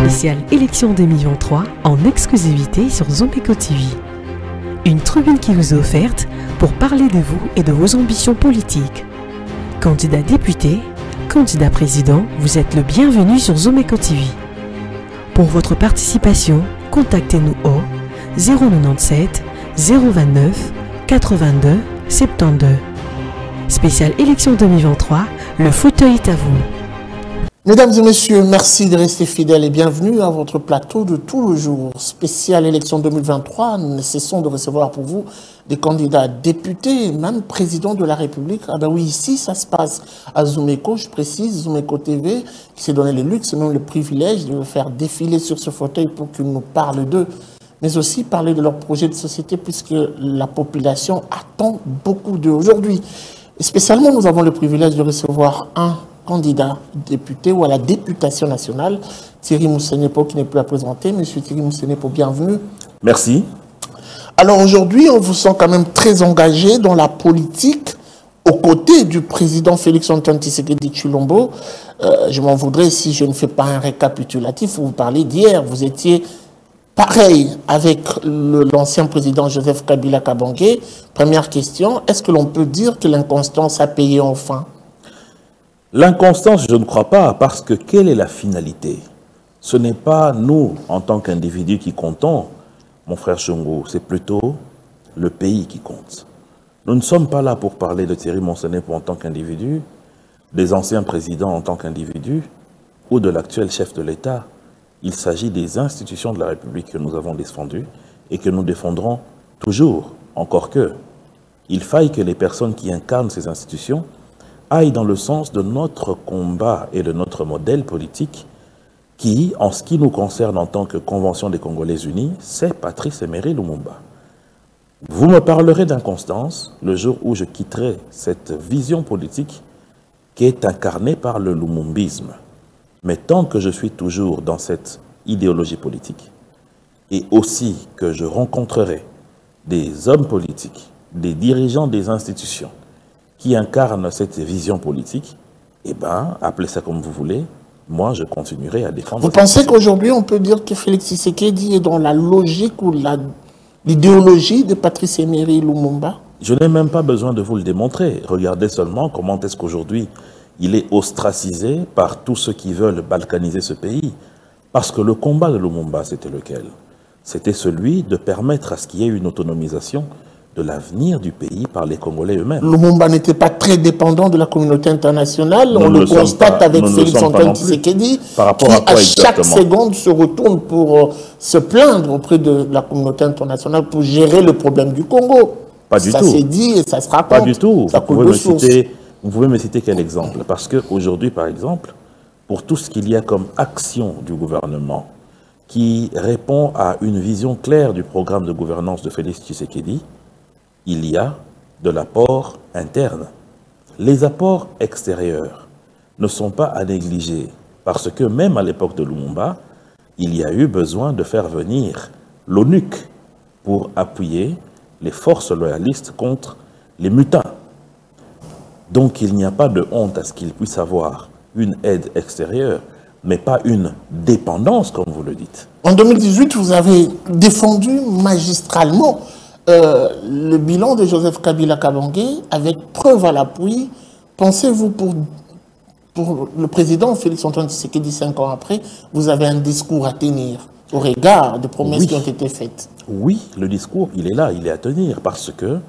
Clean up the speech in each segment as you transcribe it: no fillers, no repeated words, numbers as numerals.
spéciale élection 2023 en exclusivité sur Zomeko TV. Une tribune qui vous est offerte pour parler de vous et de vos ambitions politiques. Candidat député, candidat président, vous êtes le bienvenu sur Zomeko TV. Pour votre participation, contactez-nous au 097 029 82 72. Spéciale élection 2023, le fauteuil est à vous. Mesdames et messieurs, merci de rester fidèles et bienvenue à votre plateau de tous les jours. Spéciale élection 2023, nous ne cessons de recevoir pour vous des candidats députés, même président de la République. Ah ben oui, ici, ça se passe à Zomeko, je précise, Zomeko TV, qui s'est donné le luxe, même le privilège de le faire défiler sur ce fauteuil pour qu'il nous parle d'eux, mais aussi parler de leur projet de société, puisque la population attend beaucoup d'eux. Aujourd'hui, spécialement, nous avons le privilège de recevoir un candidat député ou à la députation nationale, Thierry Moussenepo, qui n'est plus à présenter. Monsieur Thierry Moussenepo, bienvenue. Merci. Alors aujourd'hui, on vous sent quand même très engagé dans la politique, aux côtés du président Félix-Antoine Tshisekedi Tshilombo. Je m'en voudrais si je ne fais pas un récapitulatif. Vous parlez d'hier, vous étiez pareil avec l'ancien président Joseph Kabila Kabange. Première question, est-ce que l'on peut dire que l'inconstance a payé enfin? L'inconstance, je ne crois pas, parce que quelle est la finalité? Ce n'est pas nous, en tant qu'individus, qui comptons, mon frère Chungo, c'est plutôt le pays qui compte. Nous ne sommes pas là pour parler de Thierry Moussenepo en tant qu'individu, des anciens présidents en tant qu'individu, ou de l'actuel chef de l'État. Il s'agit des institutions de la République que nous avons défendues et que nous défendrons toujours, encore que. Il faille que les personnes qui incarnent ces institutions aille dans le sens de notre combat et de notre modèle politique qui, en ce qui nous concerne en tant que Convention des Congolais Unis, c'est Patrice Emery Lumumba. Vous me parlerez d'inconstance le jour où je quitterai cette vision politique qui est incarnée par le lumumbisme. Mais tant que je suis toujours dans cette idéologie politique, et aussi que je rencontrerai des hommes politiques, des dirigeants des institutions, qui incarne cette vision politique, eh bien, appelez ça comme vous voulez, moi je continuerai à défendre. Vous pensez qu'aujourd'hui on peut dire que Félix Tshisekedi est dans la logique ou l'idéologie de Patrice Emery Lumumba? Je n'ai même pas besoin de vous le démontrer. Regardez seulement comment est-ce qu'aujourd'hui il est ostracisé par tous ceux qui veulent balkaniser ce pays. Parce que le combat de Lumumba, c'était lequel? C'était celui de permettre à ce qu'il y ait une autonomisation de l'avenir du pays par les Congolais eux-mêmes. Lumumba n'était pas très dépendant de la communauté internationale. On le constate avec Félix-Antoine Tshisekedi, qui à chaque seconde se retourne pour se plaindre auprès de la communauté internationale pour gérer le problème du Congo. Pas du tout. Ça s'est dit et ça se raconte. Pas du tout. Vous pouvez me citer quel exemple? Parce qu'aujourd'hui, par exemple, pour tout ce qu'il y a comme action du gouvernement qui répond à une vision claire du programme de gouvernance de Félix Tshisekedi, il y a de l'apport interne. Les apports extérieurs ne sont pas à négliger parce que même à l'époque de Lumumba, il y a eu besoin de faire venir l'ONUC pour appuyer les forces loyalistes contre les mutins. Donc il n'y a pas de honte à ce qu'il puisse avoir une aide extérieure, mais pas une dépendance comme vous le dites. En 2018, vous avez défendu magistralement le bilan de Joseph Kabila Kabange avec preuve à l'appui. Pensez-vous pour le président Félix-Antoine Tshisekedi 5 ans après, vous avez un discours à tenir au regard des promesses qui ont été faites? Oui, le discours, il est là, il est à tenir parce que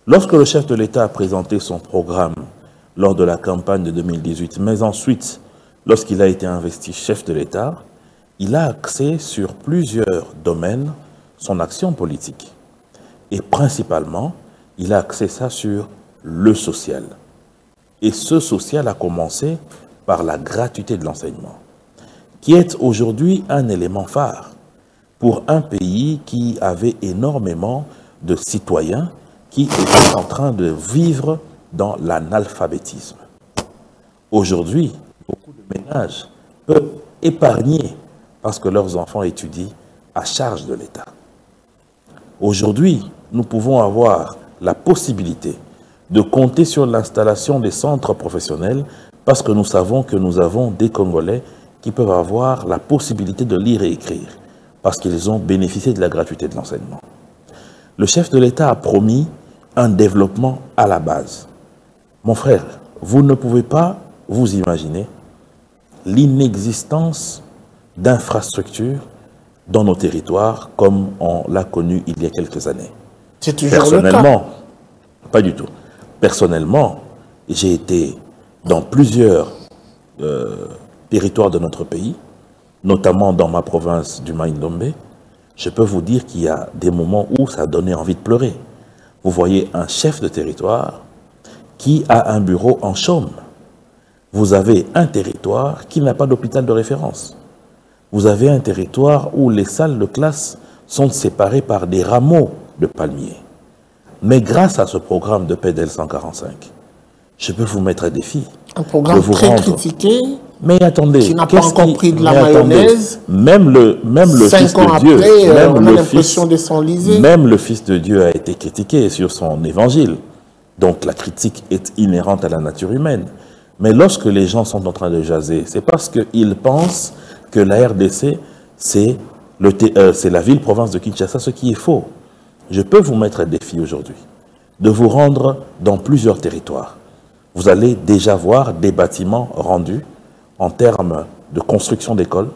lorsque le chef de l'État a présenté son programme lors de la campagne de 2018, mais ensuite, lorsqu'il a été investi chef de l'État, il a axé sur plusieurs domaines son action politique. Et principalement, il a axé ça sur le social. Et ce social a commencé par la gratuité de l'enseignement, qui est aujourd'hui un élément phare pour un pays qui avait énormément de citoyens qui étaient en train de vivre dans l'analphabétisme. Aujourd'hui, beaucoup de ménages peuvent épargner parce que leurs enfants étudient à charge de l'État. Aujourd'hui, nous pouvons avoir la possibilité de compter sur l'installation des centres professionnels parce que nous savons que nous avons des Congolais qui peuvent avoir la possibilité de lire et écrire, parce qu'ils ont bénéficié de la gratuité de l'enseignement. Le chef de l'État a promis un développement à la base. Mon frère, vous ne pouvez pas vous imaginer l'inexistence d'infrastructures dans nos territoires comme on l'a connu il y a quelques années. C'est toujours Personnellement, le cas. pas du tout. Personnellement, j'ai été dans plusieurs territoires de notre pays, notamment dans ma province du Maïndombe. Je peux vous dire qu'il y a des moments où ça donnait envie de pleurer. Vous voyez un chef de territoire qui a un bureau en chaume. Vous avez un territoire qui n'a pas d'hôpital de référence. Vous avez un territoire où les salles de classe sont séparées par des rameaux de palmiers. Mais grâce à ce programme de PEDEL 145, je peux vous mettre à défi. Un programme très critiqué. Mais attendez, qui n'a pas encore pris de la mayonnaise. Même le Fils de Dieu, même le Fils de Dieu a été critiqué sur son évangile. Donc la critique est inhérente à la nature humaine. Mais lorsque les gens sont en train de jaser, c'est parce qu'ils pensent que la RDC, c'est la ville-province de Kinshasa, ce qui est faux. Je peux vous mettre à défi aujourd'hui de vous rendre dans plusieurs territoires. Vous allez déjà voir des bâtiments rendus en termes de construction d'écoles,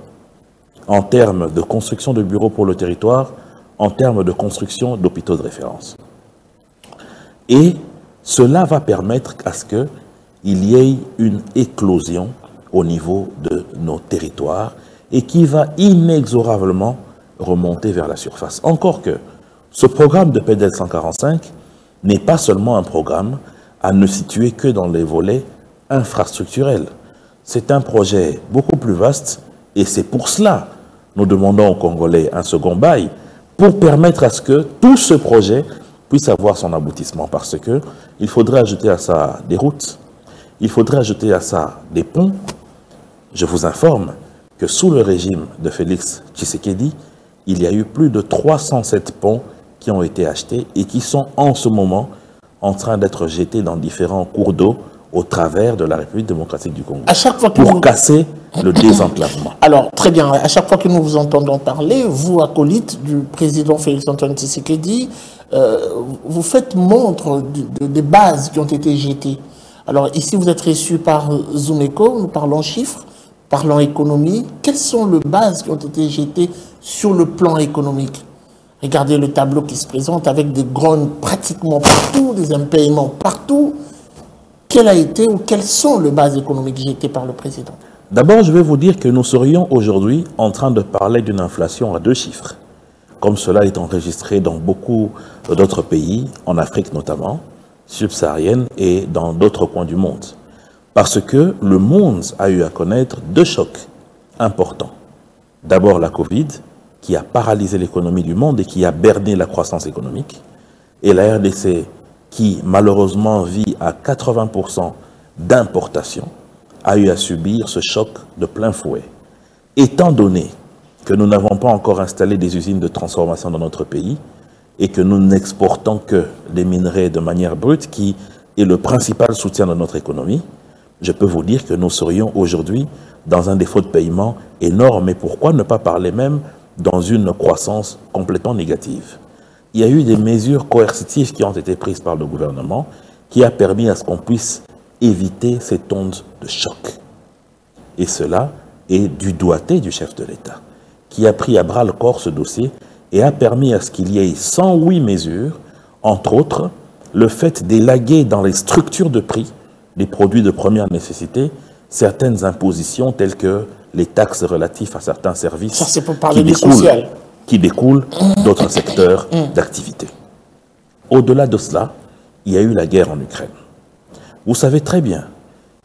en termes de construction de bureaux pour le territoire, en termes de construction d'hôpitaux de référence. Et cela va permettre à ce qu'il y ait une éclosion au niveau de nos territoires et qui va inexorablement remonter vers la surface. Encore que ce programme de PEDEL 145 n'est pas seulement un programme à ne situer que dans les volets infrastructurels. C'est un projet beaucoup plus vaste et c'est pour cela que nous demandons aux Congolais un second bail pour permettre à ce que tout ce projet puisse avoir son aboutissement, parce que il faudrait ajouter à ça des routes, il faudrait ajouter à ça des ponts. Je vous informe que sous le régime de Félix Tshisekedi, il y a eu plus de 307 ponts qui ont été achetés et qui sont en ce moment en train d'être jetés dans différents cours d'eau au travers de la République démocratique du Congo, à chaque fois pour casser le désenclavement. Alors, très bien, à chaque fois que nous vous entendons parler, vous, acolyte du président Félix-Antoine Tshisekedi, vous faites montre des bases qui ont été jetées. Alors, ici, vous êtes reçu par Zumeko, nous parlons chiffres, parlons économie. Quelles sont les bases qui ont été jetées sur le plan économique? Regardez le tableau qui se présente avec des grottes pratiquement partout, des impayements partout. Quelle a été ou quelles sont les bases économiques jetées par le président? D'abord, je vais vous dire que nous serions aujourd'hui en train de parler d'une inflation à 2 chiffres, comme cela est enregistré dans beaucoup d'autres pays, en Afrique notamment, subsaharienne et dans d'autres coins du monde. Parce que le monde a eu à connaître 2 chocs importants. D'abord la Covid, qui a paralysé l'économie du monde et qui a berné la croissance économique, et la RDC, qui malheureusement vit à 80% d'importation, a eu à subir ce choc de plein fouet. Étant donné que nous n'avons pas encore installé des usines de transformation dans notre pays et que nous n'exportons que des minerais de manière brute, qui est le principal soutien de notre économie, je peux vous dire que nous serions aujourd'hui dans un défaut de paiement énorme. Et pourquoi ne pas parler même dans une croissance complètement négative? Il y a eu des mesures coercitives qui ont été prises par le gouvernement qui a permis à ce qu'on puisse éviter cette onde de choc. Et cela est du doigté du chef de l'État, qui a pris à bras le corps ce dossier et a permis à ce qu'il y ait 108 mesures, entre autres, le fait d'élaguer dans les structures de prix des produits de première nécessité certaines impositions telles que les taxes relatives à certains services. Ça, c'est pour parler du social. Qui découlent d'autres secteurs d'activité. Au-delà de cela, il y a eu la guerre en Ukraine. Vous savez très bien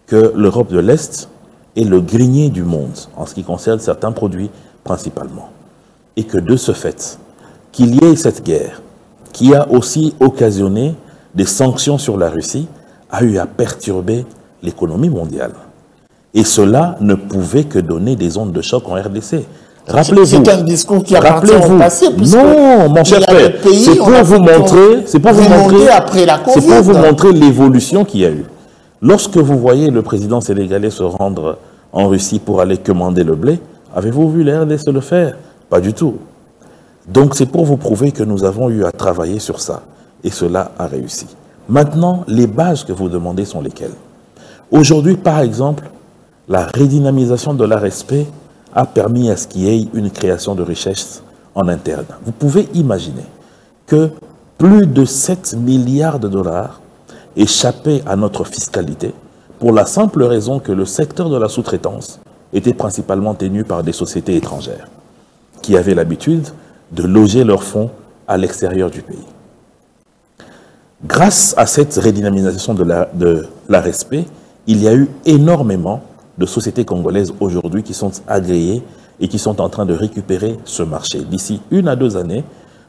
que l'Europe de l'Est est le grenier du monde en ce qui concerne certains produits principalement. Et que de ce fait, qu'il y ait cette guerre qui a aussi occasionné des sanctions sur la Russie, a eu à perturber l'économie mondiale. Et cela ne pouvait que donner des ondes de choc en RDC. Rappelez-vous. C'est un discours qui appartient au passé. Non, mon cher frère, c'est pour vous montrer, c'est pour vous montrer l'évolution qu'il y a eu. Lorsque vous voyez le président sénégalais se rendre en Russie pour aller commander le blé. Avez-vous vu la RDC le faire? Pas du tout. Donc c'est pour vous prouver que nous avons eu à travailler sur ça. Et cela a réussi. Maintenant, les bases que vous demandez sont lesquelles? Aujourd'hui, par exemple, la redynamisation de l'ARSP a permis à ce qu'il y ait une création de richesse en interne. Vous pouvez imaginer que plus de 7 milliards de dollars échappaient à notre fiscalité pour la simple raison que le secteur de la sous-traitance était principalement tenu par des sociétés étrangères qui avaient l'habitude de loger leurs fonds à l'extérieur du pays. Grâce à cette redynamisation de l'ARSP, il y a eu énormément de sociétés congolaises aujourd'hui qui sont agréées et qui sont en train de récupérer ce marché. D'ici 1 à 2 années,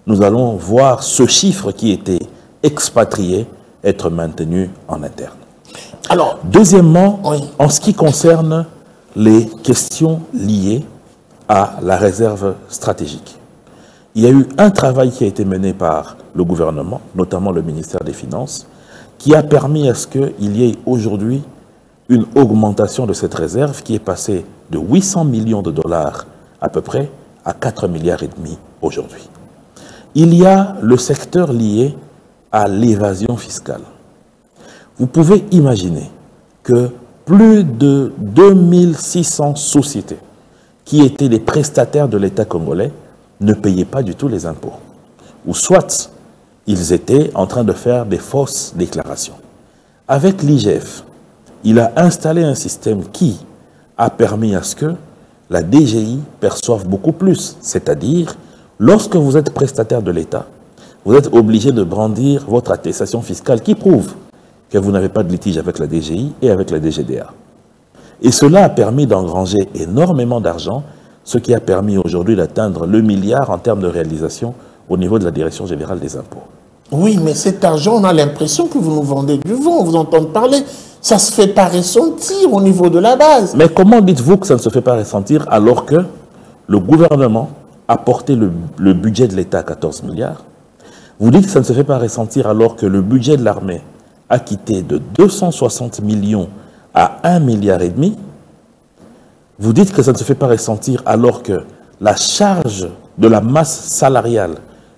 nous allons voir ce chiffre qui était expatrié être maintenu en interne. Alors, deuxièmement, oui. En ce qui concerne les questions liées à la réserve stratégique, il y a eu un travail qui a été mené par le gouvernement, notamment le ministère des Finances, qui a permis à ce qu'il y ait aujourd'hui une augmentation de cette réserve qui est passée de 800 millions de dollars à peu près à 4 milliards et demi aujourd'hui. Il y a le secteur lié à l'évasion fiscale. Vous pouvez imaginer que plus de 2600 sociétés qui étaient des prestataires de l'État congolais ne payaient pas du tout les impôts. Ou soit, ils étaient en train de faire des fausses déclarations. Avec l'IGF, il a installé un système qui a permis à ce que la DGI perçoive beaucoup plus. C'est-à-dire, lorsque vous êtes prestataire de l'État, vous êtes obligé de brandir votre attestation fiscale qui prouve que vous n'avez pas de litige avec la DGI et avec la DGDA. Et cela a permis d'engranger énormément d'argent, ce qui a permis aujourd'hui d'atteindre le milliard en termes de réalisation au niveau de la Direction générale des impôts. Oui, mais cet argent, on a l'impression que vous nous vendez du vent, on vous entend parler. Ça ne se fait pas ressentir au niveau de la base. Mais comment dites-vous que ça ne se fait pas ressentir alors que le gouvernement a porté le budget de l'État à 14 milliards? Vous dites que ça ne se fait pas ressentir alors que le budget de l'armée a quitté de 260 millions à 1,5 milliard. Vous dites que ça ne se fait pas ressentir alors que la charge de la masse salariale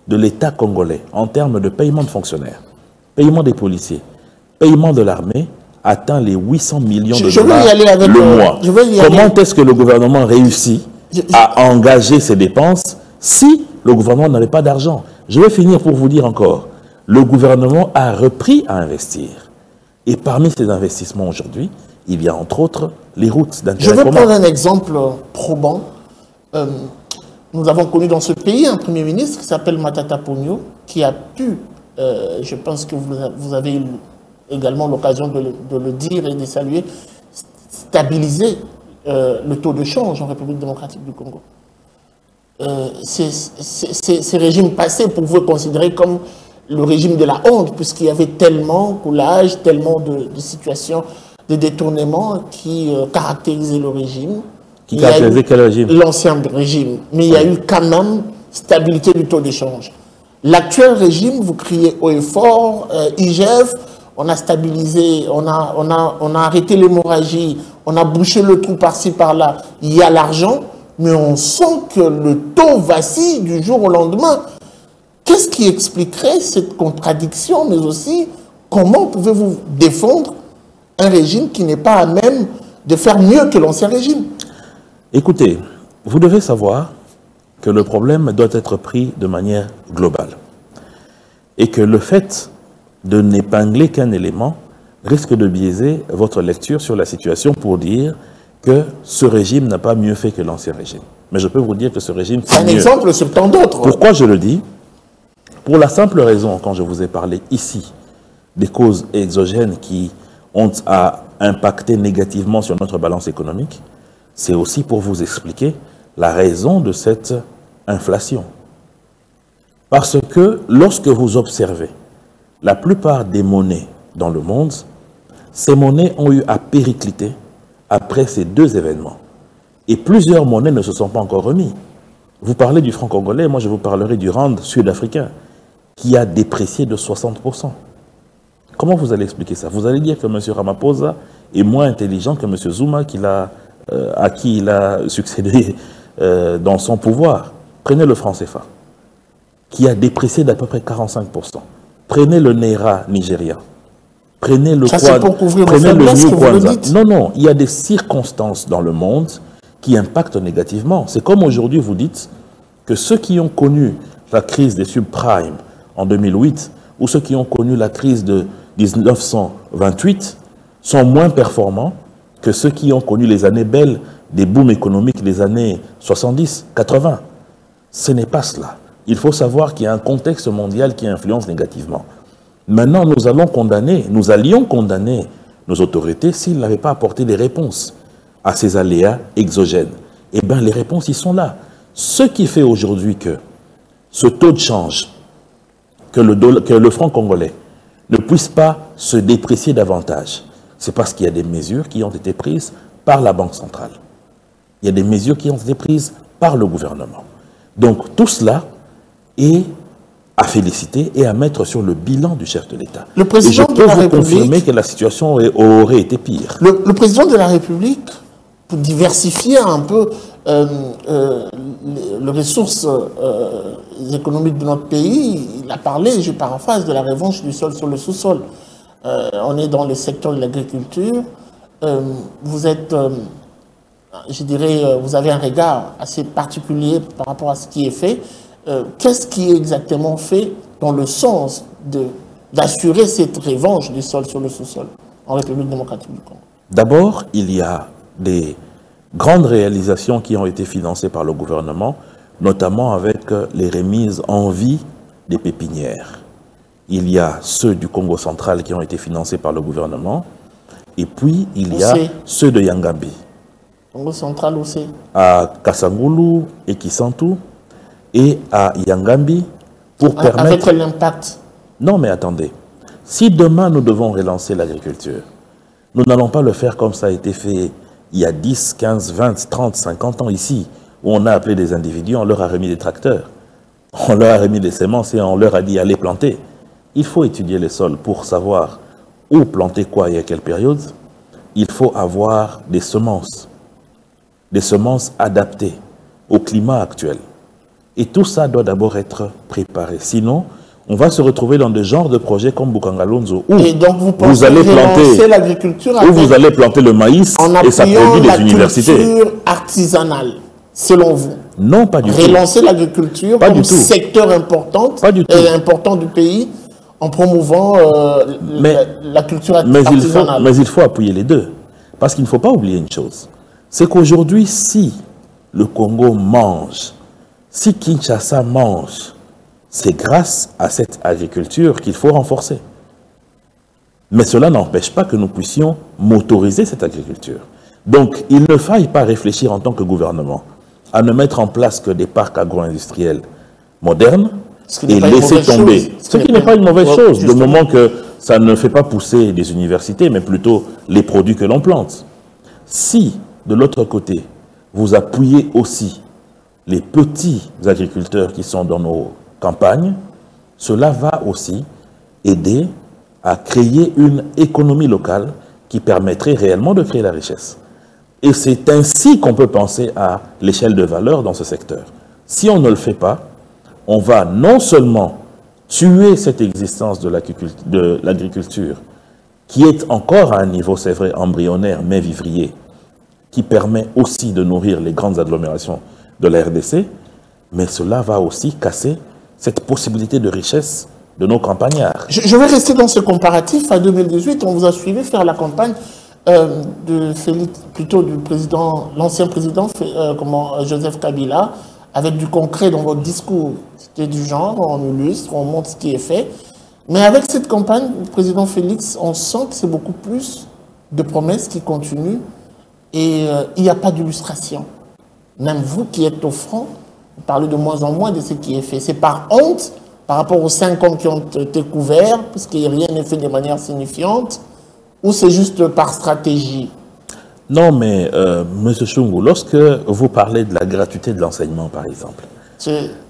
de l'État congolais en termes de paiement de fonctionnaires, paiement des policiers, paiement de l'armée atteint les 800 millions de dollars le mois. Comment est-ce que le gouvernement réussit à engager ces dépenses si le gouvernement n'avait pas d'argent? Je vais finir pour vous dire encore, le gouvernement a repris à investir. Et parmi ces investissements aujourd'hui, il y a entre autres les routes d'intérêt commun. Je vais prendre un exemple probant. Nous avons connu dans ce pays un Premier ministre qui s'appelle Matata Ponyo, qui a pu, je pense que vous avez eu également l'occasion de le dire et de saluer, stabiliser le taux de change en République démocratique du Congo. Ces régimes passés pouvaient considérer comme le régime de la honte, puisqu'il y avait tellement de coulage, tellement de situations de détournement qui caractérisaient le régime. Qui caractérisait quel régime? L'ancien régime. Mais il y a eu quand même stabilité du taux d'échange. L'actuel régime, vous criez haut et fort, IGF, on a stabilisé, on a arrêté l'hémorragie, on a bouché le trou par-ci, par-là. Il y a l'argent, mais on sent que le taux vacille du jour au lendemain. Qu'est-ce qui expliquerait cette contradiction, mais aussi comment pouvez-vous défendre un régime qui n'est pas à même de faire mieux que l'ancien régime? Écoutez, vous devez savoir que le problème doit être pris de manière globale et que le fait de n'épingler qu'un élément risque de biaiser votre lecture sur la situation pour dire que ce régime n'a pas mieux fait que l'ancien régime. Mais je peux vous dire que ce régime fait mieux. Un exemple sur tant d'autres. Pourquoi je le dis? Pour la simple raison, quand je vous ai parlé ici des causes exogènes qui ont à impacter négativement sur notre balance économique, c'est aussi pour vous expliquer la raison de cette inflation. Parce que lorsque vous observez la plupart des monnaies dans le monde, ces monnaies ont eu à péricliter après ces deux événements. Et plusieurs monnaies ne se sont pas encore remises. Vous parlez du franc congolais, moi je vous parlerai du rand sud-africain, qui a déprécié de 60%. Comment vous allez expliquer ça? Vous allez dire que M. Ramaphosa est moins intelligent que M. Zuma qui l'a à qui il a succédé dans son pouvoir. Prenez le franc CFA, qui a déprécié d'à peu près 45%. Prenez le Naira nigérien. Prenez le New Kwanza. Non, non, il y a des circonstances dans le monde qui impactent négativement. C'est comme aujourd'hui, vous dites que ceux qui ont connu la crise des subprimes en 2008 ou ceux qui ont connu la crise de 1928 sont moins performants que ceux qui ont connu les années belles des booms économiques des années 70, 80. Ce n'est pas cela. Il faut savoir qu'il y a un contexte mondial qui influence négativement. Maintenant, nous allions condamner nos autorités s'ils n'avaient pas apporté des réponses à ces aléas exogènes. Eh bien, les réponses, ils sont là. Ce qui fait aujourd'hui que ce taux de change, que le franc congolais ne puisse pas se déprécier davantage, c'est parce qu'il y a des mesures qui ont été prises par la Banque centrale. Il y a des mesures qui ont été prises par le gouvernement. Donc, tout cela est à féliciter et à mettre sur le bilan du chef de l'État. Le président et je peux vous confirmer que la situation aurait été pire. Le président de la République, pour diversifier un peu les ressources économiques de notre pays, il a parlé, je paraphrase, de la revanche du sol sur le sous-sol. On est dans le secteur de l'agriculture. Vous êtes, je dirais, vous avez un regard assez particulier par rapport à ce qui est fait. Qu'est-ce qui est exactement fait dans le sens d'assurer cette revanche du sol sur le sous-sol en République démocratique du Congo? D'abord, il y a des grandes réalisations qui ont été financées par le gouvernement, notamment avec les remises en vie des pépinières. Il y a ceux du Congo central qui ont été financés par le gouvernement, et puis il y a ceux de Yangambi. Congo central aussi. À Kasangulu et Kisantu, et à Yangambi, pour permettre... Avec l'impact. Non, mais attendez. Si demain nous devons relancer l'agriculture, nous n'allons pas le faire comme ça a été fait il y a 10, 15, 20, 30, 50 ans ici, où on a appelé des individus, on leur a remis des tracteurs, on leur a remis des semences et on leur a dit allez planter. Il faut étudier les sols pour savoir où planter quoi et à quelle période. Il faut avoir des semences adaptées au climat actuel. Et tout ça doit d'abord être préparé. Sinon, on va se retrouver dans des genres de projets comme Bukangalonzo où vous allez planter l'agriculture, où vous allez planter le maïs et ça produit des universités. L'agriculture artisanale, selon vous? Non, pas du tout. Relancer l'agriculture comme secteur important du pays en promouvant la culture artisanale. Mais il faut appuyer les deux. Parce qu'il ne faut pas oublier une chose. C'est qu'aujourd'hui, si le Congo mange, si Kinshasa mange, c'est grâce à cette agriculture qu'il faut renforcer. Mais cela n'empêche pas que nous puissions motoriser cette agriculture. Donc, il ne faille pas réfléchir en tant que gouvernement à ne mettre en place que des parcs agro-industriels modernes et laisser tomber. Ce qui n'est pas une mauvaise chose, du moment que ça ne fait pas pousser des universités, mais plutôt les produits que l'on plante. Si, de l'autre côté, vous appuyez aussi les petits agriculteurs qui sont dans nos campagnes, cela va aussi aider à créer une économie locale qui permettrait réellement de créer la richesse. Et c'est ainsi qu'on peut penser à l'échelle de valeur dans ce secteur. Si on ne le fait pas, on va non seulement tuer cette existence de l'agriculture, qui est encore à un niveau, c'est vrai, embryonnaire, mais vivrier, qui permet aussi de nourrir les grandes agglomérations de la RDC, mais cela va aussi casser cette possibilité de richesse de nos campagnards. Je vais rester dans ce comparatif. À 2018, on vous a suivi faire la campagne de Félix, plutôt du président, l'ancien président Joseph Kabila, avec du concret dans votre discours. C'était du genre, on illustre, on montre ce qui est fait. Mais avec cette campagne, le président Félix, on sent que c'est beaucoup plus de promesses qui continuent et il n'y a pas d'illustration. Même vous qui êtes au front, vous parlez de moins en moins de ce qui est fait. C'est par honte par rapport aux 5 ans qui ont été couverts, parce que rien n'est fait de manière signifiante, ou c'est juste par stratégie? Non, mais M. Chungu, lorsque vous parlez de la gratuité de l'enseignement, par exemple,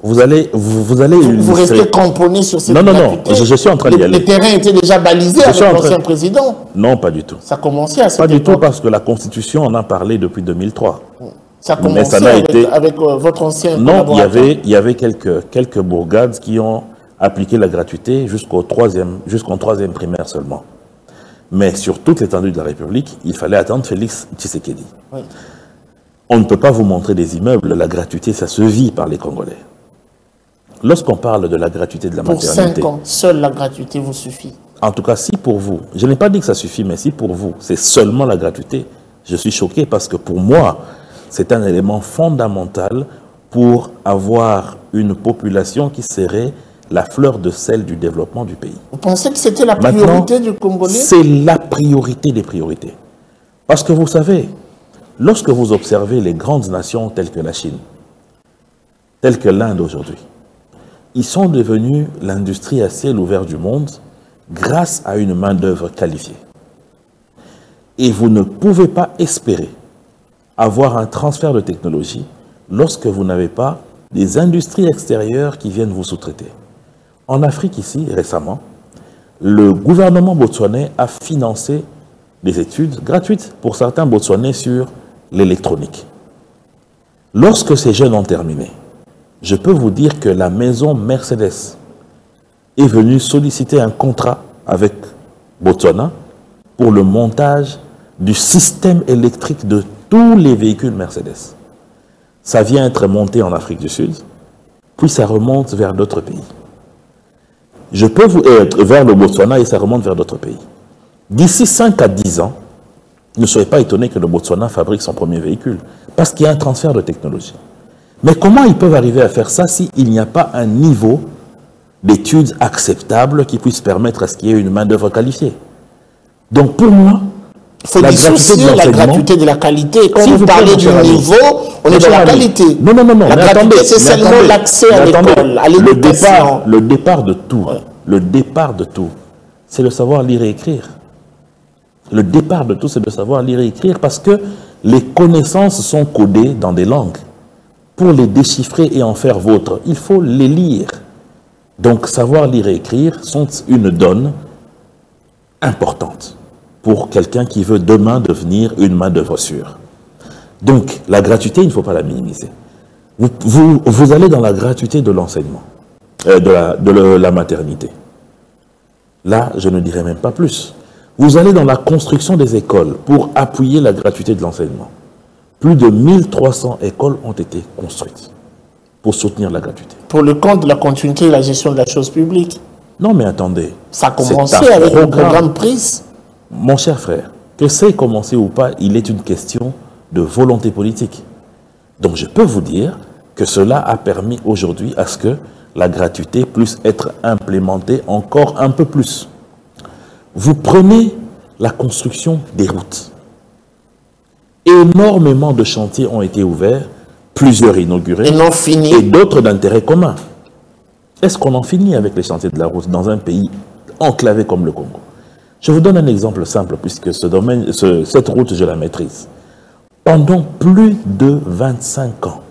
Vous allez Vous restez cramponné sur cette gratuité. Je suis en train d'y aller. Les terrains étaient déjà balisés avec l'ancien président. Non, pas du tout. Ça commençait à cette Pas du époque. tout, parce que la Constitution en a parlé depuis 2003. Ça Mais commençait ça n'a été... avec votre ancien Non, collaborateur. il y avait quelques bourgades qui ont appliqué la gratuité jusqu'en troisième primaire seulement. Mais sur toute l'étendue de la République, il fallait attendre Félix Tshisekedi. Oui. On ne peut pas vous montrer des immeubles, la gratuité, ça se vit par les Congolais. Lorsqu'on parle de la gratuité de la maternité... Pour 5 ans, seule la gratuité vous suffit. En tout cas, si pour vous, je n'ai pas dit que ça suffit, mais si pour vous, c'est seulement la gratuité, je suis choqué parce que pour moi, c'est un élément fondamental pour avoir une population qui serait la fleur de sel du développement du pays. Vous pensez que c'était la priorité du Congolais? C'est la priorité des priorités. Parce que vous savez, lorsque vous observez les grandes nations telles que la Chine, telles que l'Inde aujourd'hui, ils sont devenus l'industrie à ciel ouvert du monde grâce à une main-d'œuvre qualifiée. Et vous ne pouvez pas espérer avoir un transfert de technologie lorsque vous n'avez pas des industries extérieures qui viennent vous sous-traiter. En Afrique, ici, récemment, le gouvernement botswanais a financé des études gratuites pour certains Botswanais sur l'électronique. Lorsque ces jeunes ont terminé, je peux vous dire que la maison Mercedes est venue solliciter un contrat avec Botswana pour le montage du système électrique de tous les véhicules Mercedes. Ça vient être monté en Afrique du Sud, puis ça remonte vers d'autres pays. Je peux vous être vers le Botswana et ça remonte vers d'autres pays. D'ici 5 à 10 ans, ne soyez pas étonnés que le Botswana fabrique son premier véhicule, parce qu'il y a un transfert de technologie. Mais comment ils peuvent arriver à faire ça s'il n'y a pas un niveau d'études acceptable qui puisse permettre à ce qu'il y ait une main-d'œuvre qualifiée? Donc pour moi, il faut dissocier la gratuité de la qualité. Quand vous parlez du niveau, on est dans la qualité. Non. La gratuité, c'est seulement l'accès à l'école, à l'éducation. Le départ de tout, le départ de tout, c'est de savoir lire et écrire. Le départ de tout, c'est de savoir lire et écrire parce que les connaissances sont codées dans des langues. Pour les déchiffrer et en faire vôtre, il faut les lire. Donc, savoir lire et écrire sont une donne importante pour quelqu'un qui veut demain devenir une main-d'œuvre sûre. Donc, la gratuité, il ne faut pas la minimiser. Vous allez dans la gratuité de l'enseignement, de la maternité. Là, je ne dirais même pas plus. Vous allez dans la construction des écoles pour appuyer la gratuité de l'enseignement. Plus de 1300 écoles ont été construites pour soutenir la gratuité. Pour le compte de la continuité et la gestion de la chose publique. Non, mais attendez. Ça a commencé avec le programme PRIS. Mon cher frère, que c'est commencé ou pas, il est une question de volonté politique. Donc je peux vous dire que cela a permis aujourd'hui à ce que la gratuité puisse être implémentée encore un peu plus. Vous prenez la construction des routes. Énormément de chantiers ont été ouverts, plusieurs inaugurés, et non finis. Et d'autres d'intérêt commun. Est-ce qu'on en finit avec les chantiers de la route dans un pays enclavé comme le Congo? Je vous donne un exemple simple, puisque cette route, je la maîtrise. Pendant plus de 25 ans,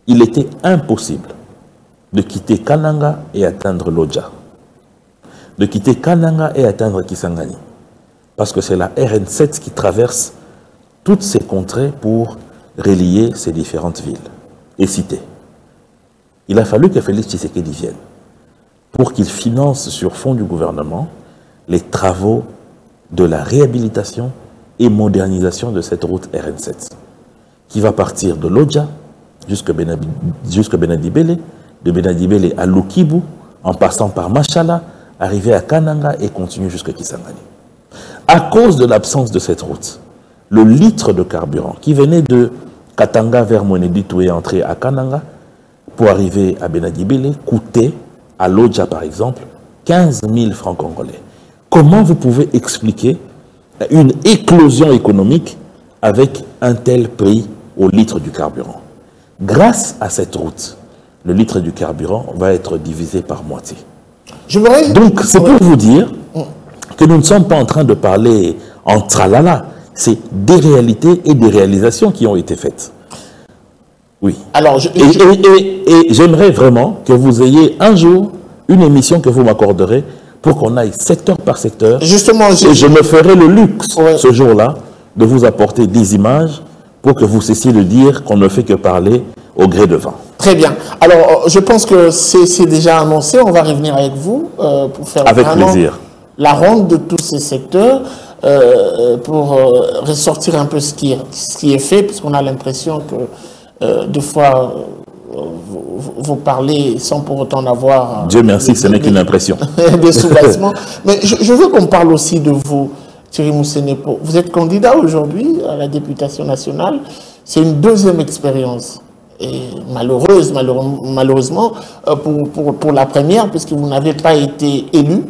il était impossible de quitter Kananga et atteindre Lodja, de quitter Kananga et atteindre Kisangani, parce que c'est la RN7 qui traverse toutes ces contrées pour relier ces différentes villes et cités. Il a fallu que Félix Tshisekedi vienne pour qu'il finance sur fonds du gouvernement les travaux de la réhabilitation et modernisation de cette route RN7, qui va partir de Lodja jusqu'à Benadibele, de Benadibele à Lukibu, en passant par Machala, arriver à Kananga et continuer jusqu'à Kisangani. À cause de l'absence de cette route, le litre de carburant qui venait de Katanga vers Mweneditu et entrer à Kananga pour arriver à Benadibele coûtait, à Lodja par exemple, 15 000 francs congolais. Comment vous pouvez expliquer une éclosion économique avec un tel prix au litre du carburant? Grâce à cette route, le litre du carburant va être divisé par moitié. Donc, c'est pour vous dire que nous ne sommes pas en train de parler en tralala. C'est des réalités et des réalisations qui ont été faites. Oui. Alors, Et j'aimerais vraiment que vous ayez un jour une émission que vous m'accorderez pour qu'on aille secteur par secteur. Justement, et je me ferai le luxe, ouais, ce jour-là, de vous apporter des images pour que vous cessiez de dire qu'on ne fait que parler au gré de vent. Très bien. Alors, je pense que c'est déjà annoncé. On va revenir avec vous pour faire avec plaisir la ronde de tous ces secteurs pour ressortir un peu ce qui est fait, puisqu'on a l'impression que des fois, vous parlez sans pour autant avoir... Dieu merci, ce n'est qu'une impression. Des sous-bassements. Mais je veux qu'on parle aussi de vous, Thierry Moussenepo. Vous êtes candidat aujourd'hui à la députation nationale. C'est une deuxième expérience. Et malheureusement, pour la première, puisque vous n'avez pas été élu.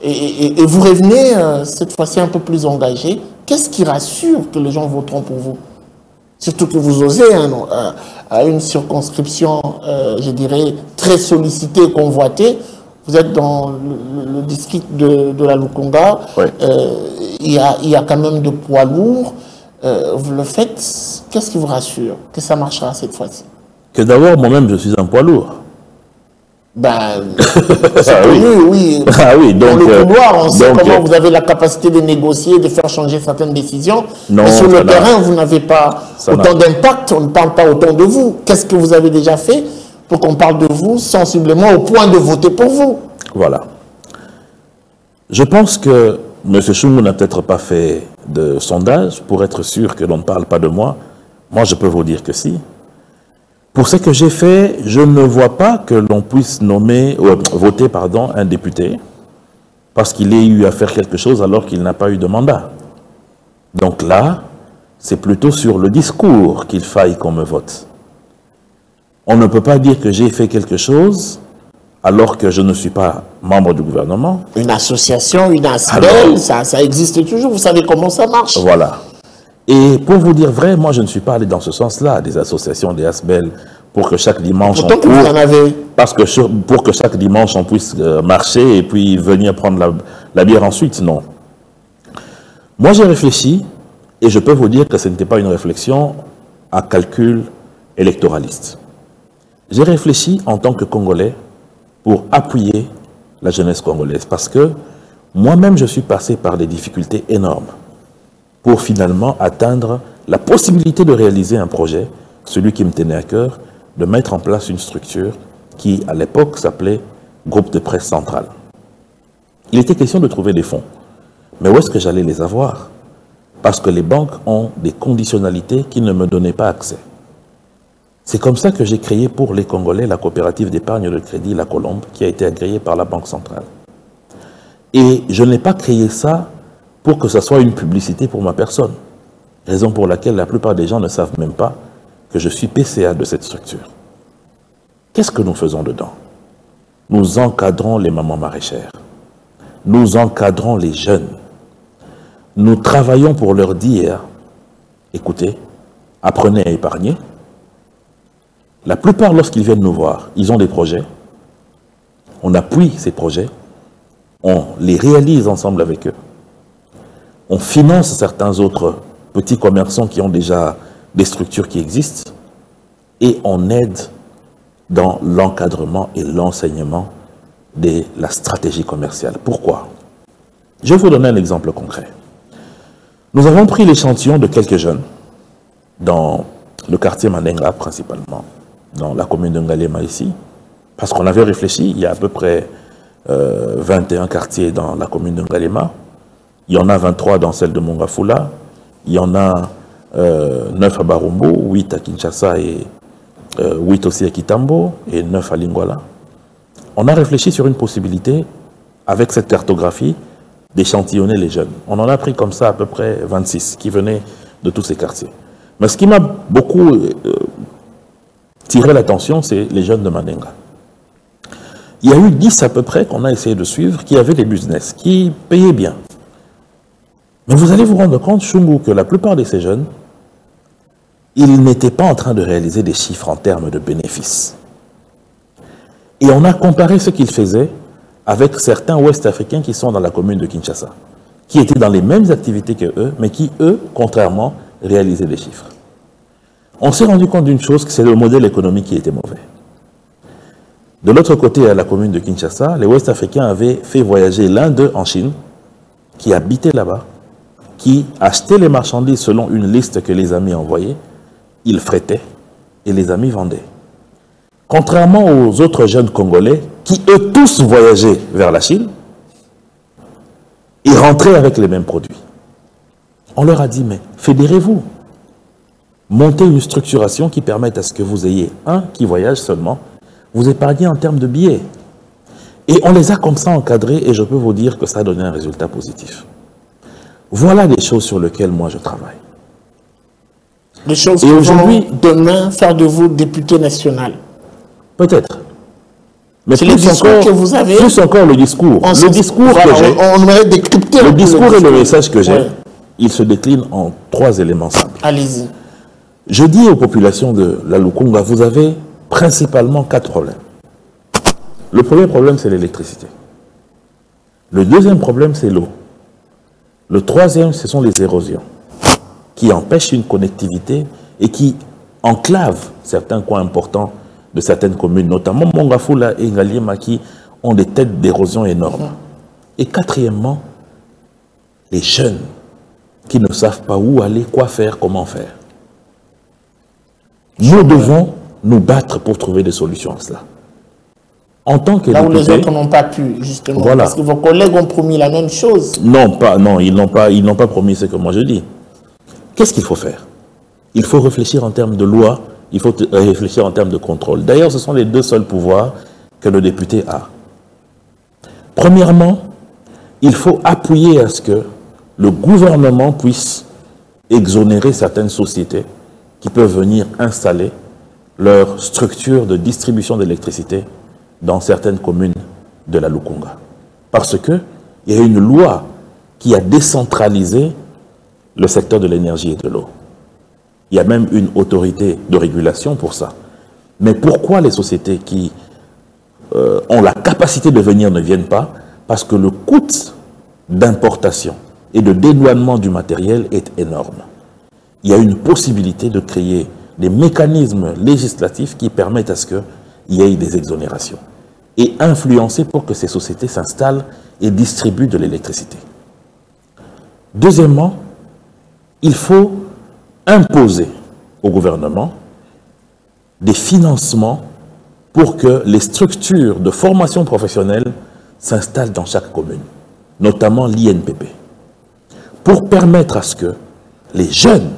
Et vous revenez cette fois-ci un peu plus engagé. Qu'est-ce qui rassure que les gens voteront pour vous? Surtout que vous osez, à une circonscription, je dirais, très sollicitée, convoitée. Vous êtes dans le district de la Lukonga. Ouais. Il y a quand même de poids lourds. Vous le faites. Qu'est-ce qui vous rassure que ça marchera cette fois-ci? Que d'abord, moi-même, je suis un poids lourd. Ben, c'est connu, oui. Ah oui, donc, dans le couloir, on sait comment vous avez la capacité de négocier, de faire changer certaines décisions. Non, mais sur le terrain, vous n'avez pas autant d'impact, on ne parle pas autant de vous. Qu'est-ce que vous avez déjà fait pour qu'on parle de vous sensiblement au point de voter pour vous? Voilà. Je pense que M. Choumou n'a peut-être pas fait de sondage pour être sûr que l'on ne parle pas de moi. Moi, je peux vous dire que si. Pour ce que j'ai fait, je ne vois pas que l'on puisse voter un député parce qu'il ait eu à faire quelque chose alors qu'il n'a pas eu de mandat. Donc là, c'est plutôt sur le discours qu'il faille qu'on me vote. On ne peut pas dire que j'ai fait quelque chose alors que je ne suis pas membre du gouvernement. Une association, une ASBEL, ça existe toujours, vous savez comment ça marche. Voilà. Et pour vous dire vrai, moi je ne suis pas allé dans ce sens-là, des associations, des ASBEL, pour que chaque dimanche Pourtant que vous en avez. Parce que pour que chaque dimanche on puisse marcher et puis venir prendre la bière ensuite, non. Moi j'ai réfléchi et je peux vous dire que ce n'était pas une réflexion à calcul électoraliste. J'ai réfléchi en tant que Congolais pour appuyer la jeunesse congolaise parce que moi-même je suis passé par des difficultés énormes pour finalement atteindre la possibilité de réaliser un projet, celui qui me tenait à cœur, de mettre en place une structure qui, à l'époque, s'appelait Groupe de presse centrale. Il était question de trouver des fonds. Mais où est-ce que j'allais les avoir? Parce que les banques ont des conditionnalités qui ne me donnaient pas accès. C'est comme ça que j'ai créé pour les Congolais la coopérative d'épargne de crédit La Colombe, qui a été agréée par la Banque centrale. Et je n'ai pas créé ça pour que ce soit une publicité pour ma personne. Raison pour laquelle la plupart des gens ne savent même pas que je suis PCA de cette structure. Qu'est-ce que nous faisons dedans? Nous encadrons les mamans maraîchères. Nous encadrons les jeunes. Nous travaillons pour leur dire, écoutez, apprenez à épargner. La plupart, lorsqu'ils viennent nous voir, ils ont des projets. On appuie ces projets. On les réalise ensemble avec eux. On finance certains autres petits commerçants qui ont déjà des structures qui existent. Et on aide dans l'encadrement et l'enseignement de la stratégie commerciale. Pourquoi? Je vais vous donner un exemple concret. Nous avons pris l'échantillon de quelques jeunes dans le quartier Manenga principalement, dans la commune de Ngalema ici, parce qu'on avait réfléchi, il y a à peu près 21 quartiers dans la commune de Ngalema, il y en a 23 dans celle de Mongafula, il y en a 9 à Barumbo, 8 à Kinshasa et 8 aussi à Kitambo et 9 à Lingwala. On a réfléchi sur une possibilité, avec cette cartographie, d'échantillonner les jeunes. On en a pris comme ça à peu près 26 qui venaient de tous ces quartiers. Mais ce qui m'a beaucoup tiré l'attention, c'est les jeunes de Manenga. Il y a eu 10 à peu près qu'on a essayé de suivre qui avaient des business, qui payaient bien. Mais vous allez vous rendre compte, Chungu, que la plupart de ces jeunes, ils n'étaient pas en train de réaliser des chiffres en termes de bénéfices. Et on a comparé ce qu'ils faisaient avec certains Ouest-Africains qui sont dans la commune de Kinshasa, qui étaient dans les mêmes activités que eux, mais qui, eux, contrairement, réalisaient des chiffres. On s'est rendu compte d'une chose, que c'est le modèle économique qui était mauvais. De l'autre côté, à la commune de Kinshasa, les Ouest-Africains avaient fait voyager l'un d'eux en Chine, qui habitait là-bas, qui achetait les marchandises selon une liste que les amis envoyaient, ils frétaient et les amis vendaient. Contrairement aux autres jeunes Congolais, qui eux tous voyageaient vers la Chine, ils rentraient avec les mêmes produits. On leur a dit, mais fédérez-vous. Montez une structuration qui permette à ce que vous ayez un qui voyage seulement, vous épargnez en termes de billets. Et on les a comme ça encadrés et je peux vous dire que ça a donné un résultat positif. Voilà les choses sur lesquelles moi je travaille. Les choses qui vont demain faire de vous député national. Peut-être. Mais c'est le discours que vous avez. Plus encore le discours. Le discours que j'ai. On aimerait décrypter. Le discours et le message que j'ai, il se décline en 3 éléments simples. Allez-y. Je dis aux populations de la Lukunga, vous avez principalement 4 problèmes. Le premier problème, c'est l'électricité. Le deuxième problème, c'est l'eau. Le troisième, ce sont les érosions qui empêchent une connectivité et qui enclavent certains coins importants de certaines communes, notamment Mongafula et Ngaliema, qui ont des têtes d'érosion énormes. Et quatrièmement, les jeunes qui ne savent pas où aller, quoi faire, comment faire. Nous devons nous battre pour trouver des solutions à cela. En tant que là où député, les autres n'ont pas pu, justement. Voilà. Parce que vos collègues ont promis la même chose. Non, ils n'ont pas promis ce que moi je dis. Qu'est-ce qu'il faut faire? Il faut réfléchir en termes de loi, il faut réfléchir en termes de contrôle. D'ailleurs, ce sont les 2 seuls pouvoirs que le député a. Premièrement, il faut appuyer à ce que le gouvernement puisse exonérer certaines sociétés qui peuvent venir installer leur structure de distribution d'électricité dans certaines communes de la Lukunga. Parce qu'il y a une loi qui a décentralisé le secteur de l'énergie et de l'eau. Il y a même une autorité de régulation pour ça. Mais pourquoi les sociétés qui ont la capacité de venir ne viennent pas? Parce que le coût d'importation et de dédouanement du matériel est énorme. Il y a une possibilité de créer des mécanismes législatifs qui permettent à ce qu'il y ait des exonérations et influencer pour que ces sociétés s'installent et distribuent de l'électricité. Deuxièmement, il faut imposer au gouvernement des financements pour que les structures de formation professionnelle s'installent dans chaque commune, notamment l'INPP, pour permettre à ce que les jeunes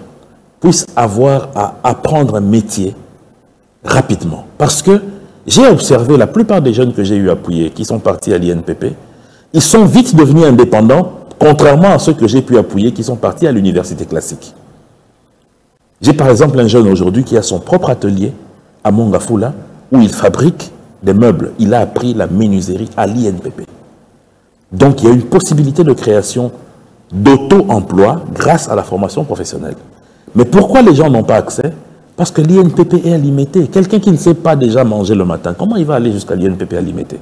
puissent avoir à apprendre un métier rapidement. Parce que j'ai observé la plupart des jeunes que j'ai eu appuyés, qui sont partis à l'INPP, ils sont vite devenus indépendants, contrairement à ceux que j'ai pu appuyer, qui sont partis à l'université classique. J'ai par exemple un jeune aujourd'hui qui a son propre atelier à Mongafula, où il fabrique des meubles. Il a appris la menuiserie à l'INPP. Donc il y a une possibilité de création d'auto-emploi grâce à la formation professionnelle. Mais pourquoi les gens n'ont pas accès? Parce que l'INPP est à Limete. Quelqu'un qui ne sait pas déjà manger le matin, comment il va aller jusqu'à l'INPP à Limete?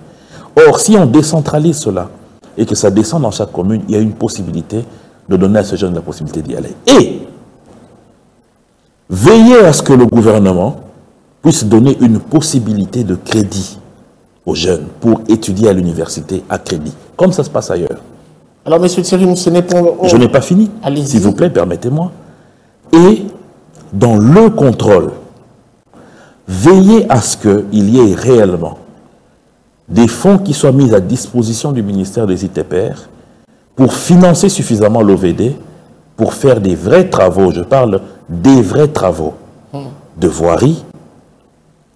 Or, si on décentralise cela et que ça descend dans chaque commune, il y a une possibilité de donner à ce jeune la possibilité d'y aller. Et veiller à ce que le gouvernement puisse donner une possibilité de crédit aux jeunes pour étudier à l'université à crédit, comme ça se passe ailleurs. Alors, M. Thierry, ce n'est pas... Je n'ai pas fini. S'il vous plaît, permettez-moi. Et dans le contrôle, veiller à ce qu'il y ait réellement des fonds qui soient mis à disposition du ministère des ITPR pour financer suffisamment l'OVD pour faire des vrais travaux, je parle des vrais travaux de voirie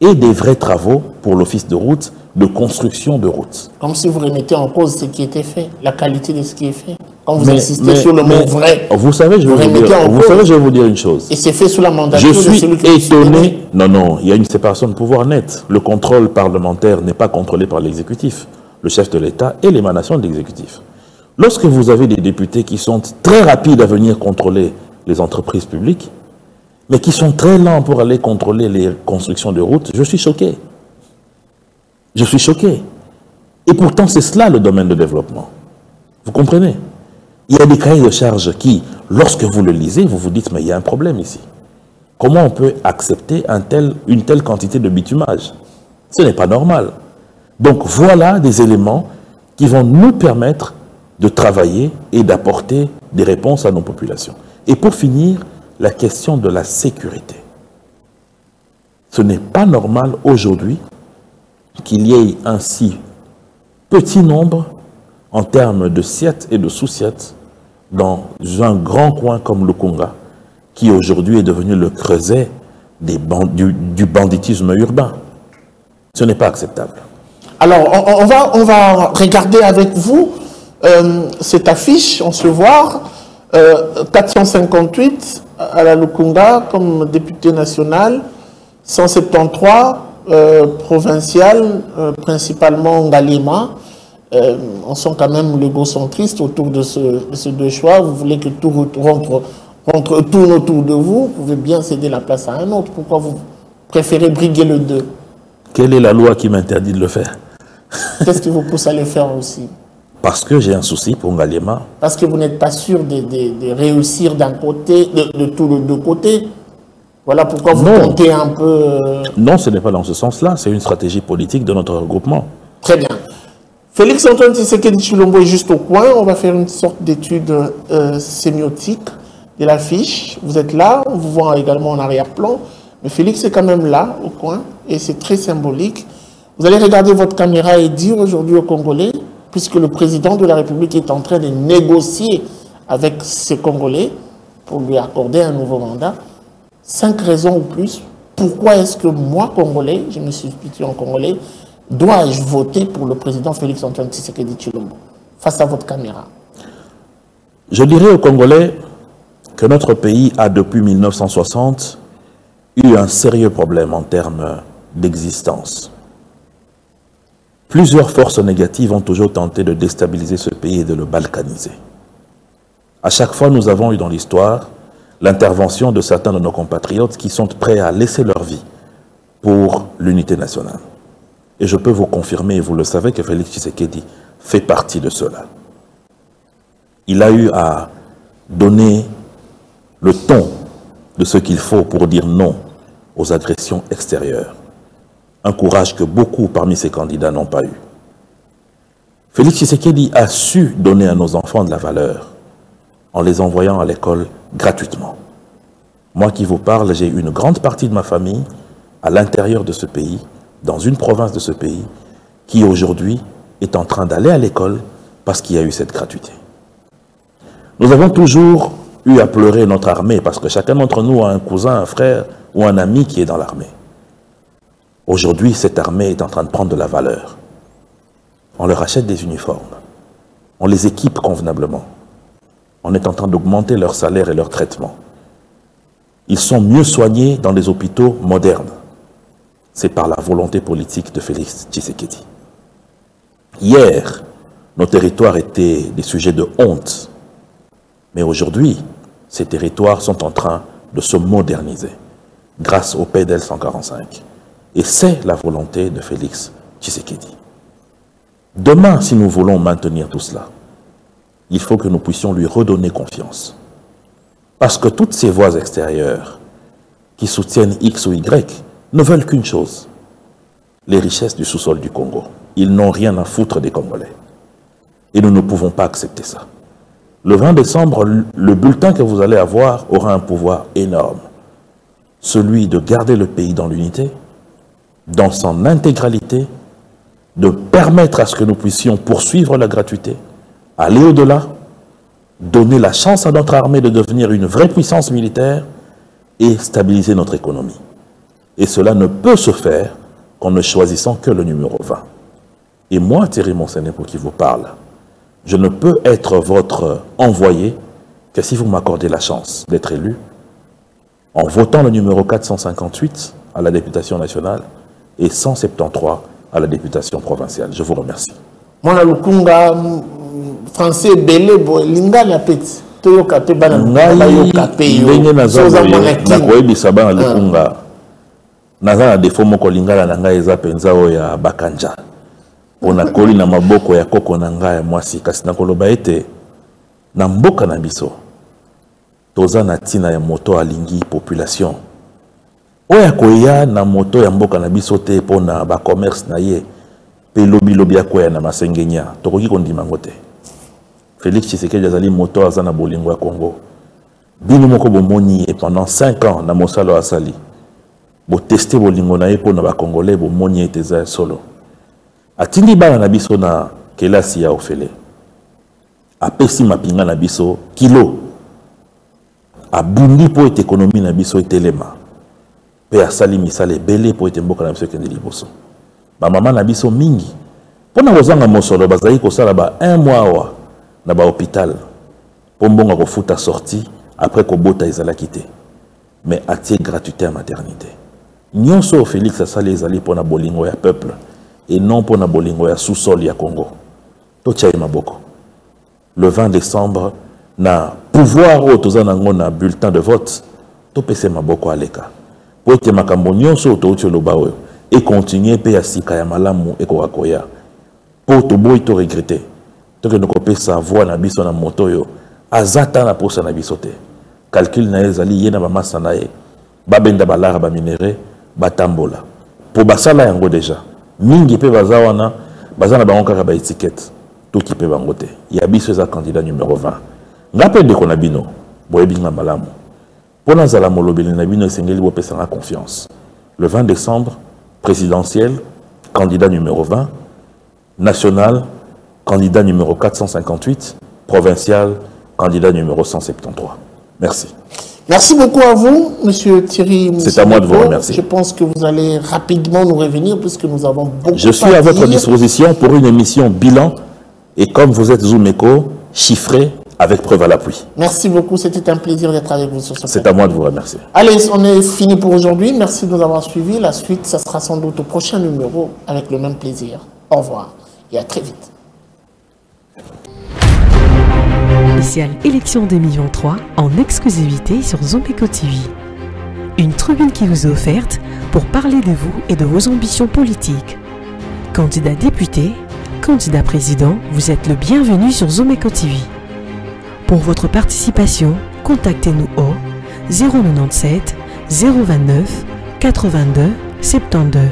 et des vrais travaux pour l'office de route, de construction de routes. Comme si vous remettez en cause ce qui était fait, la qualité de ce qui est fait. Quand vous insistez sur le mot vrai, vous savez, je vais vous dire une chose. Et c'est fait sous la mandature de celui qui est étonné. Non, il y a une séparation de pouvoir nette. Le contrôle parlementaire n'est pas contrôlé par l'exécutif, le chef de l'État et l'émanation de l'exécutif. Lorsque vous avez des députés qui sont très rapides à venir contrôler les entreprises publiques, mais qui sont très lents pour aller contrôler les constructions de routes, je suis choqué. Je suis choqué. Et pourtant, c'est cela le domaine de développement. Vous comprenez? Il y a des cahiers de charges qui, lorsque vous le lisez, vous vous dites, mais il y a un problème ici. Comment on peut accepter une telle quantité de bitumage? Ce n'est pas normal. Donc voilà des éléments qui vont nous permettre de travailler et d'apporter des réponses à nos populations. Et pour finir, la question de la sécurité. Ce n'est pas normal aujourd'hui qu'il y ait un si petit nombre en termes de siètes et de sous-siètes dans un grand coin comme le Conga, qui aujourd'hui est devenu le creuset du banditisme urbain. Ce n'est pas acceptable. Alors, on va regarder avec vous cette affiche, on se voit 458 à la Lukunga comme député national, 173 provincial, principalement Ngalema. On sent quand même l'égocentrisme autour de ces deux choix. Vous voulez que tout tourne autour de vous, vous pouvez bien céder la place à un autre. Pourquoi vous préférez briguer le 2? Quelle est la loi qui m'interdit de le faire? Qu'est-ce qui vous pousse à le faire aussi? Parce que j'ai un souci pour Ngalema. Parce que vous n'êtes pas sûr de réussir d'un côté, de tous les deux côtés. Voilà pourquoi vous comptez un peu... Non, ce n'est pas dans ce sens-là. C'est une stratégie politique de notre regroupement. Très bien. Félix Antoine Tshisekedi Tshilombo est juste au coin. On va faire une sorte d'étude sémiotique de l'affiche. Vous êtes là, on vous voit également en arrière-plan. Mais Félix est quand même là, au coin, et c'est très symbolique. Vous allez regarder votre caméra et dire aujourd'hui aux Congolais, puisque le président de la République est en train de négocier avec ces Congolais pour lui accorder un nouveau mandat, 5 raisons ou plus. Pourquoi est-ce que moi, Congolais, je me substitue en Congolais, dois-je voter pour le président Félix Antoine Tshisekedi Tshilombo face à votre caméra? Je dirais aux Congolais que notre pays a depuis 1960 eu un sérieux problème en termes d'existence. Plusieurs forces négatives ont toujours tenté de déstabiliser ce pays et de le balkaniser. À chaque fois, nous avons eu dans l'histoire l'intervention de certains de nos compatriotes qui sont prêts à laisser leur vie pour l'unité nationale. Et je peux vous confirmer, et vous le savez, que Félix Tshisekedi fait partie de cela. Il a eu à donner le ton de ce qu'il faut pour dire non aux agressions extérieures. Un courage que beaucoup parmi ces candidats n'ont pas eu. Félix Tshisekedi a su donner à nos enfants de la valeur en les envoyant à l'école gratuitement. Moi qui vous parle, j'ai une grande partie de ma famille à l'intérieur de ce pays, dans une province de ce pays, qui aujourd'hui est en train d'aller à l'école parce qu'il y a eu cette gratuité. Nous avons toujours eu à pleurer notre armée parce que chacun d'entre nous a un cousin, un frère ou un ami qui est dans l'armée. Aujourd'hui, cette armée est en train de prendre de la valeur. On leur achète des uniformes. On les équipe convenablement. On est en train d'augmenter leur salaire et leur traitement. Ils sont mieux soignés dans des hôpitaux modernes. C'est par la volonté politique de Félix Tshisekedi. Hier, nos territoires étaient des sujets de honte. Mais aujourd'hui, ces territoires sont en train de se moderniser grâce au PDL 145. Et c'est la volonté de Félix Tshisekedi. Demain, si nous voulons maintenir tout cela, il faut que nous puissions lui redonner confiance. Parce que toutes ces voix extérieures qui soutiennent X ou Y ne veulent qu'une chose, les richesses du sous-sol du Congo. Ils n'ont rien à foutre des Congolais. Et nous ne pouvons pas accepter ça. Le 20 décembre, le bulletin que vous allez avoir aura un pouvoir énorme. Celui de garder le pays dans l'unité, dans son intégralité, de permettre à ce que nous puissions poursuivre la gratuité, aller au-delà, donner la chance à notre armée de devenir une vraie puissance militaire et stabiliser notre économie. Et cela ne peut se faire qu'en ne choisissant que le numéro 20. Et moi, Thierry Monsené, pour qui vous parle, je ne peux être votre envoyé que si vous m'accordez la chance d'être élu en votant le numéro 458 à la députation nationale et 173 à la députation provinciale. Je vous remercie. Moi, le Conga français belé linga la peti toyoka pe bana yoka pe yo na koyebisa bana le Conga naza na defo moko lingala na ngai eza penza oyo ya bakanja ona koli na maboko ya koko na ngai ya mwasi kasi na koloba ete na mboka na biso toza na tina ya moto alingi population oya koya na moto ya mboka na biso te pona ba commerce na ye pe lobi ya koya na masengenya tokoki kondima ngote. Félix Tshisekedi azali moto azana bolingo ya Congo. Bino moko bomoni et pendant 5 ans na mosalo asali. Bo tester bolingo na ye pona ba congolais bomoni eteza solo. Atindi bana na biso na kelasi ya ofele. Apesi mapinga na biso kilo. Abundi po ete économie na biso etelema. Pe asali misale belé po ete mboka na biso kende liboso. Ba mama na biso mingi. Pona kozanga mosolo bazali kosala ba 1 mois wa na ba hôpital. Po mbonga kofuta sortie après kobota ezala kité. Mais atie gratuité à maternité. Nyonso Félix asali ezali pona bolingo ya peuple et non pona bolingo ya sous-sol ya Congo. Totia maboko. Le 20 décembre na pouvoir au tozanango na bulletin de vote to pese maboko aleka. Po ete makambo nyonso to loba oyo et continuer pe ya sika ya malamu e ko akoya. Po to boy to regretter. To ke noko pesa voix na biso na moto yo azata na posa na biso te. Calcul na ezali yena ba masa na ye. Ba benda balara ba minéré batambola. Po basala yango déjà. Mingi pe bazawana bazana bango kaka ba étiquette. Tout qui peut bangote. Il y a biso za candidat numéro 20. Ngape de konabino boyebinga malamu. Pona zala molobeli na bino esengeli bo pesa na confiance. Le 20 décembre présidentiel, candidat numéro 20, national, candidat numéro 458, provincial, candidat numéro 173. Merci. Merci beaucoup à vous, Monsieur Thierry. C'est à moi de vous remercier. Je pense que vous allez rapidement nous revenir puisque nous avons beaucoup Je suis à votre disposition pour une émission bilan et comme vous êtes Zoom-Eco, chiffré avec preuve à l'appui. Merci beaucoup, c'était un plaisir d'être avec vous sur ce C'est à moi de vous remercier. Allez, on est fini pour aujourd'hui. Merci de nous avoir suivis. La suite, ça sera sans doute au prochain numéro avec le même plaisir. Au revoir et à très vite. Spéciale élection 2023 en exclusivité sur Zomeco TV. Une tribune qui vous est offerte pour parler de vous et de vos ambitions politiques. Candidat député, candidat président, vous êtes le bienvenu sur Zomeco TV. Pour votre participation, contactez-nous au 097 029 82 72.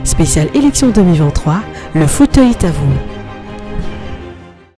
Spéciale élection 2023, le fauteuil est à vous.